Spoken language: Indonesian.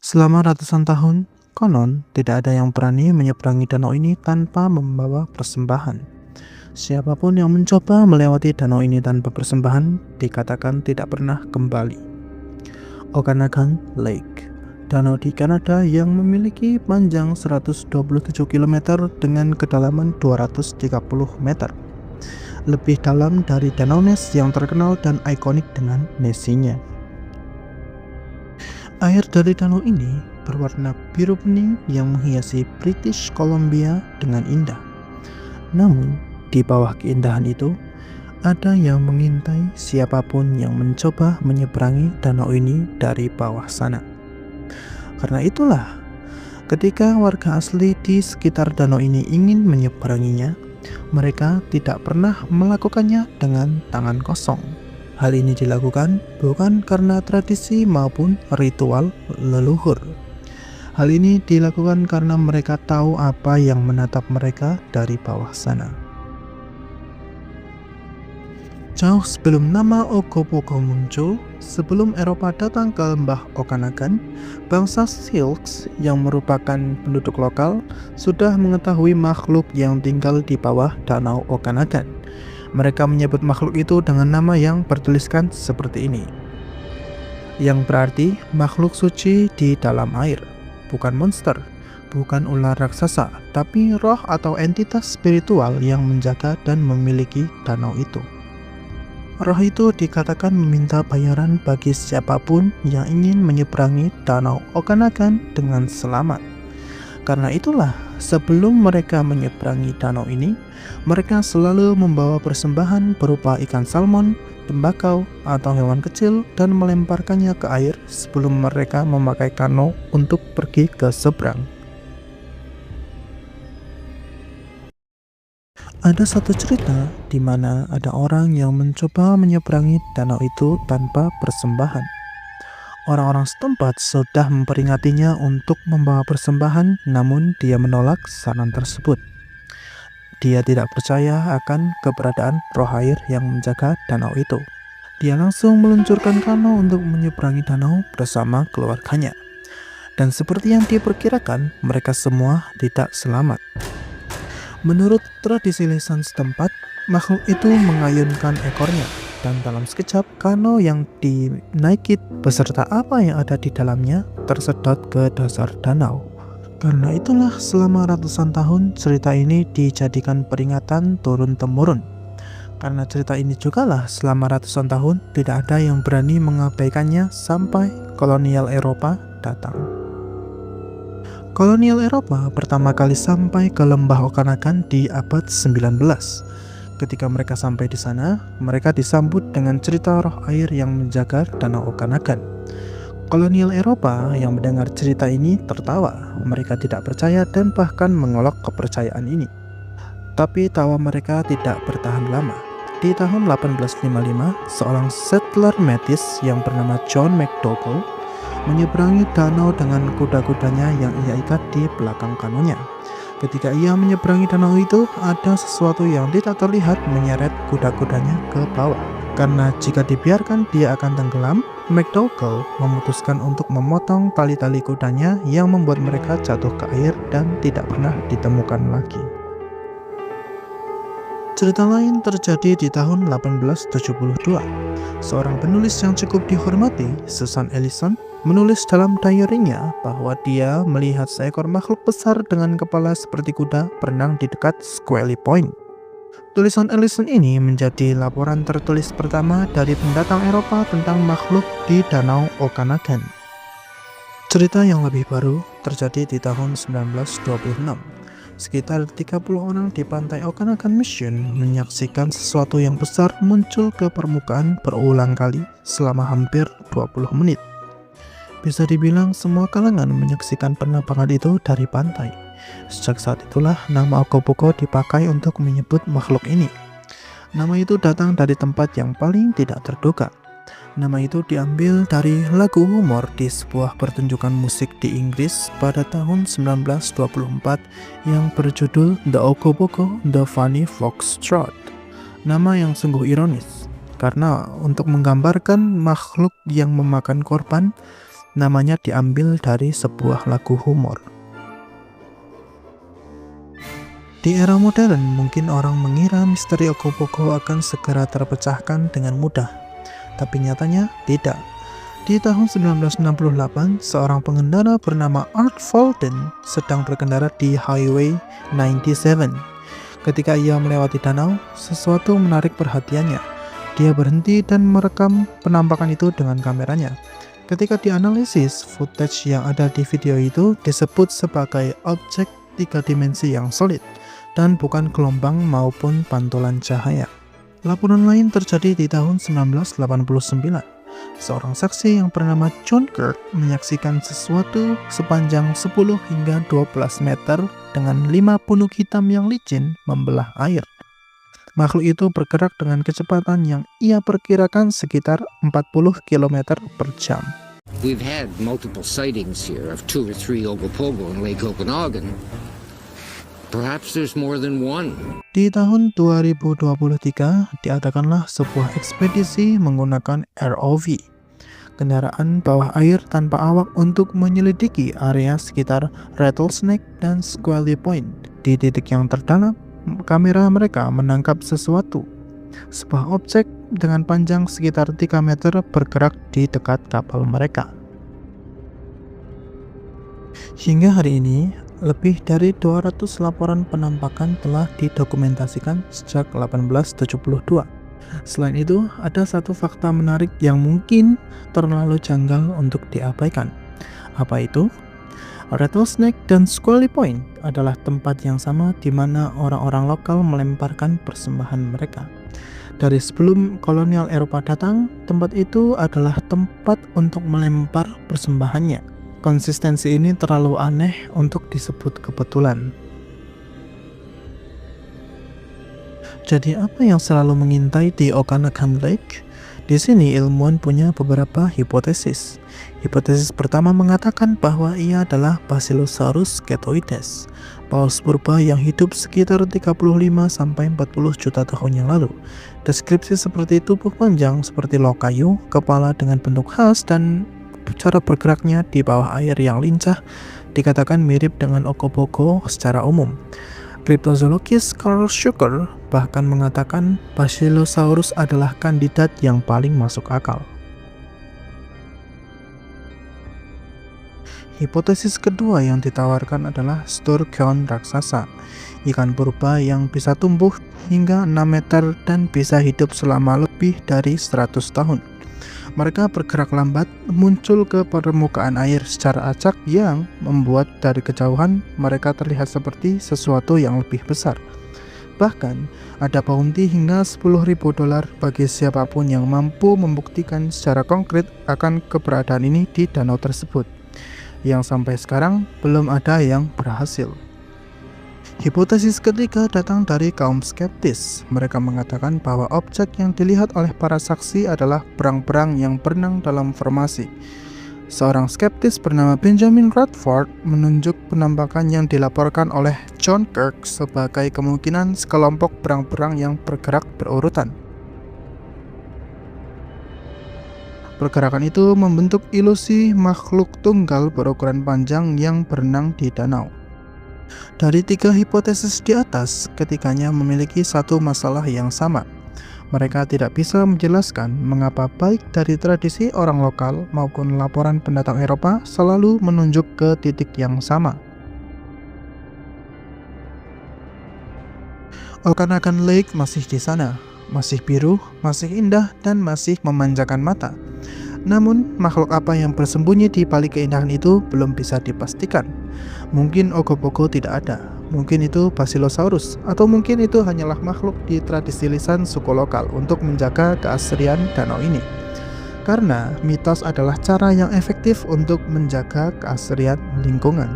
Selama ratusan tahun, konon tidak ada yang berani menyeberangi danau ini tanpa membawa persembahan. Siapapun yang mencoba melewati danau ini tanpa persembahan dikatakan tidak pernah kembali. Okanagan Lake, danau di Kanada yang memiliki panjang 127 km dengan kedalaman 230 meter. Lebih dalam dari Danau Ness yang terkenal dan ikonik dengan Nessinya. Air dari danau ini berwarna biru bening yang menghiasi British Columbia dengan indah. Namun, di bawah keindahan itu, ada yang mengintai siapapun yang mencoba menyeberangi danau ini dari bawah sana. Karena itulah, ketika warga asli di sekitar danau ini ingin menyeberanginya, mereka tidak pernah melakukannya dengan tangan kosong. Hal ini dilakukan bukan karena tradisi maupun ritual leluhur. Hal ini dilakukan karena mereka tahu apa yang menatap mereka dari bawah sana. Jauh sebelum nama Ogopogo muncul, sebelum Eropa datang ke lembah Okanagan, bangsa Silks yang merupakan penduduk lokal sudah mengetahui makhluk yang tinggal di bawah danau Okanagan. Mereka menyebut makhluk itu dengan nama yang bertuliskan seperti ini, yang berarti makhluk suci di dalam air, bukan monster, bukan ular raksasa, tapi roh atau entitas spiritual yang menjaga dan memiliki danau itu. Roh itu dikatakan meminta bayaran bagi siapapun yang ingin menyeberangi danau Okanagan dengan selamat. Karena itulah, sebelum mereka menyeberangi danau ini, mereka selalu membawa persembahan berupa ikan salmon, tembakau, atau hewan kecil dan melemparkannya ke air sebelum mereka memakai kano untuk pergi ke seberang. Ada satu cerita di mana ada orang yang mencoba menyeberangi danau itu tanpa persembahan. Orang-orang setempat sudah memperingatinya untuk membawa persembahan, namun dia menolak saran tersebut. Dia tidak percaya akan keberadaan roh air yang menjaga danau itu. Dia langsung meluncurkan kano untuk menyeberangi danau bersama keluarganya. Dan seperti yang diperkirakan, mereka semua tidak selamat. Menurut tradisi lisan setempat, makhluk itu mengayunkan ekornya, dan dalam sekejap kano yang dinaiki beserta apa yang ada di dalamnya tersedot ke dasar danau. Karena itulah selama ratusan tahun cerita ini dijadikan peringatan turun-temurun. Karena cerita ini jugalah selama ratusan tahun tidak ada yang berani mengabaikannya sampai kolonial Eropa datang. Kolonial Eropa pertama kali sampai ke lembah Okanagan di abad 19. Ketika mereka sampai di sana, mereka disambut dengan cerita roh air yang menjaga danau Okanagan. Kolonial Eropa yang mendengar cerita ini tertawa. Mereka tidak percaya dan bahkan mengolok kepercayaan ini. Tapi tawa mereka tidak bertahan lama. Di tahun 1855, seorang settler Metis yang bernama John McDougall menyeberangi danau dengan kuda-kudanya yang ia ikat di belakang kanonya. Ketika ia menyeberangi danau itu, ada sesuatu yang tidak terlihat menyeret kuda-kudanya ke bawah. Karena jika dibiarkan dia akan tenggelam, McDougall memutuskan untuk memotong tali-tali kudanya yang membuat mereka jatuh ke air dan tidak pernah ditemukan lagi. Cerita lain terjadi di tahun 1872. Seorang penulis yang cukup dihormati, Susan Ellison, menulis dalam diary-nya bahwa dia melihat seekor makhluk besar dengan kepala seperti kuda berenang di dekat Squally Point. Tulisan Ellison ini menjadi laporan tertulis pertama dari pendatang Eropa tentang makhluk di Danau Okanagan. Cerita yang lebih baru terjadi di tahun 1926. Sekitar 30 orang di pantai Okanagan Mission menyaksikan sesuatu yang besar muncul ke permukaan berulang kali selama hampir 20 menit. Bisa dibilang semua kalangan menyaksikan penampakan itu dari pantai. Sejak saat itulah nama Ogopogo dipakai untuk menyebut makhluk ini. Nama itu datang dari tempat yang paling tidak terduga. Nama itu diambil dari lagu humor di sebuah pertunjukan musik di Inggris pada tahun 1924 yang berjudul The Ogopogo, The Funny Foxtrot. Nama yang sungguh ironis, karena untuk menggambarkan makhluk yang memakan korban, Namanya diambil dari sebuah lagu humor. Di era modern, mungkin orang mengira misteri Ogopogo akan segera terpecahkan dengan mudah. Tapi nyatanya tidak. Di tahun 1968, seorang pengendara bernama Art Fulton sedang berkendara di Highway 97. Ketika ia melewati danau, sesuatu menarik perhatiannya. Dia berhenti dan merekam penampakan itu dengan kameranya. Ketika dianalisis, footage yang ada di video itu disebut sebagai objek 3 dimensi yang solid, dan bukan gelombang maupun pantulan cahaya. Laporan lain terjadi di tahun 1989. Seorang saksi yang bernama John Kirk menyaksikan sesuatu sepanjang 10 hingga 12 meter dengan 5 punuk hitam yang licin membelah air. Makhluk itu bergerak dengan kecepatan yang ia perkirakan sekitar 40 km per jam. We've had multiple sightings here of 2 or 3 Ogopogo in Lake Okanagan. Perhaps there's more than one. Di tahun 2023, diadakanlah sebuah ekspedisi menggunakan ROV, kendaraan bawah air tanpa awak, untuk menyelidiki area sekitar Rattlesnake dan Squally Point. Di titik yang terdalam, kamera mereka menangkap sesuatu. Sebuah objek dengan panjang sekitar 3 meter bergerak di dekat kapal mereka. Hingga hari ini, lebih dari 200 laporan penampakan telah didokumentasikan sejak 1872. Selain itu, ada satu fakta menarik yang mungkin terlalu janggal untuk diabaikan. Apa itu? Rattlesnake dan Squally Point adalah tempat yang sama di mana orang-orang lokal melemparkan persembahan mereka. Dari sebelum kolonial Eropa datang, tempat itu adalah tempat untuk melempar persembahannya. Konsistensi ini terlalu aneh untuk disebut kebetulan. Jadi apa yang selalu mengintai di Okanagan Lake? Di sini ilmuwan punya beberapa hipotesis. Hipotesis pertama mengatakan bahwa ia adalah Basilosaurus schaetoides, paus purba yang hidup sekitar 35-40 juta tahun yang lalu. Deskripsi seperti tubuh panjang seperti log kayu, kepala dengan bentuk khas, dan cara bergeraknya di bawah air yang lincah dikatakan mirip dengan Ogopogo secara umum. Cryptozoologis Carl Schucker bahkan mengatakan Basilosaurus adalah kandidat yang paling masuk akal. Hipotesis kedua yang ditawarkan adalah Sturgeon raksasa, ikan purba yang bisa tumbuh hingga 6 meter dan bisa hidup selama lebih dari 100 tahun. Mereka bergerak lambat, muncul ke permukaan air secara acak yang membuat dari kejauhan mereka terlihat seperti sesuatu yang lebih besar. Bahkan, ada bounty hingga $10.000 bagi siapapun yang mampu membuktikan secara konkret akan keberadaan ini di danau tersebut, yang sampai sekarang belum ada yang berhasil. Hipotesis ketiga datang dari kaum skeptis. Mereka mengatakan bahwa objek yang dilihat oleh para saksi adalah berang-berang yang berenang dalam formasi. Seorang skeptis bernama Benjamin Radford menunjuk penampakan yang dilaporkan oleh John Kirk sebagai kemungkinan sekelompok berang-berang yang bergerak berurutan. Pergerakan itu membentuk ilusi makhluk tunggal berukuran panjang yang berenang di danau. Dari 3 hipotesis di atas, ketiganya memiliki satu masalah yang sama. Mereka tidak bisa menjelaskan mengapa baik dari tradisi orang lokal maupun laporan pendatang Eropa selalu menunjuk ke titik yang sama. Okanagan Lake masih di sana, masih biru, masih indah, dan masih memanjakan mata. Namun, makhluk apa yang bersembunyi di balik keindahan itu belum bisa dipastikan. Mungkin Ogopogo tidak ada, mungkin itu Basilosaurus, atau mungkin itu hanyalah makhluk di tradisi lisan suku lokal untuk menjaga keasrian danau ini. Karena mitos adalah cara yang efektif untuk menjaga keasrian lingkungan.